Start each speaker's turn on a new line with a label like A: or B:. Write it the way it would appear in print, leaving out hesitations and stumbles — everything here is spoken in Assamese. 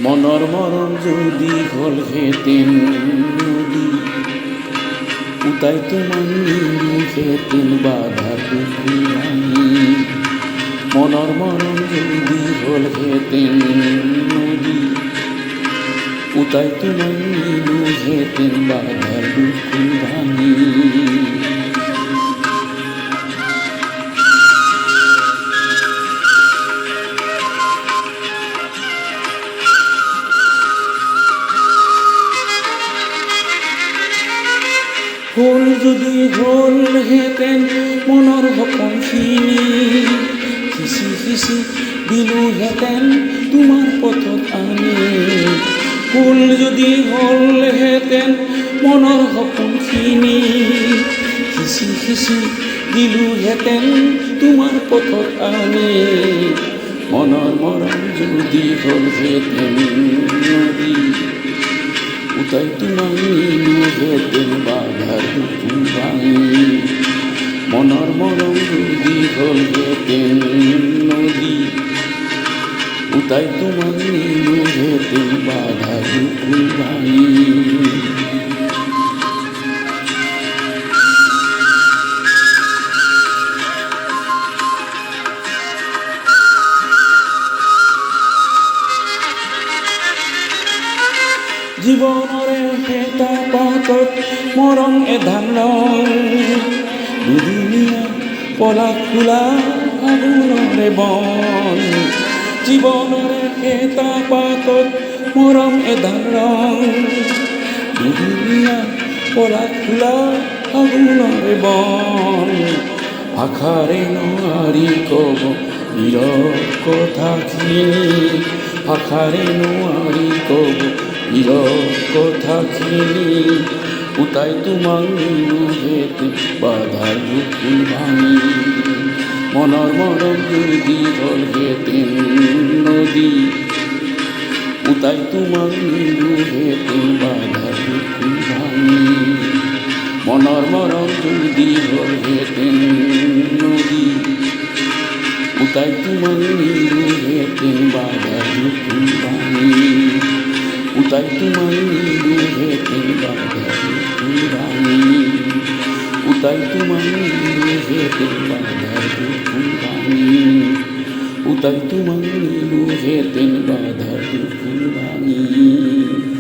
A: মনৰ মৰম যদি হ'ল হেতেন নদী, উটাই তোমাক নিলো হেতেন বাধাৰ বুকু ভাঙি। মনৰ মৰম যদি হ'ল হেতেন নদী, উটাই তোমাক নিলো হেতেন বাধাৰ বুকু ভাঙি। হ'ল যদি হ'ল হেতেন মনৰ সপোনখিনি, সিঁচি সিঁচি দিলো হেতেন তোমাৰ পথত আনি। হ'ল যদি হ'ল হেতেন মনৰ সপোনখিনি, সিঁচি সিঁচি দিলো হেতেন তোমাৰ পথত আনি। মনৰ মৰম যদি হ'ল হেতেন নদী, উটাই তোমাক নিলো হেতেন বাধাৰ বুকু ভাঙি। মনৰ মৰম যদি হ'ল হেতেন নদী, উটাই তোমাক নিলো হেতেন বাধাৰ বুকু ভাঙি। জীৱনৰে এটা পাতত মৰম এধান ৰং, দুদিনীয়া পলাশ ফুলা ফাগুনৰে বন। জীৱনৰে এটা পাতত মৰম এধান ৰং, দুদিনীয়া পলাশ ফুলা ফাগুনৰে বন। ভাষাৰে নোৱাৰি ক'ব নীৰৱ কথাখিনি, ভাষাৰে নোৱাৰি ক'ব নীৰৱ কথাখিনি। উটাই তোমাক নিলো হেতেন বাধাৰ বুকু ভাঙি। মনৰ মৰম যদি হ'ল হেতেন নদী, উটাই তোমাক নিলো হেতেন বাধাৰ বুকু ভাঙি। মনৰ মৰম যদি হ'ল হেতেন নদী, উটাই তোমাক নিলো হেতেন বাধাৰ বুকু ভাঙি। উটাই তোমাক নিলো হেতেন বাধাৰ বুকু ভাঙি। উটাই তোমাক নিলো হেতেন বাধাৰ বুকু ভাঙি। উটাই তোমাক নিলো হেতেন বাধাৰ বুকু ভাঙি।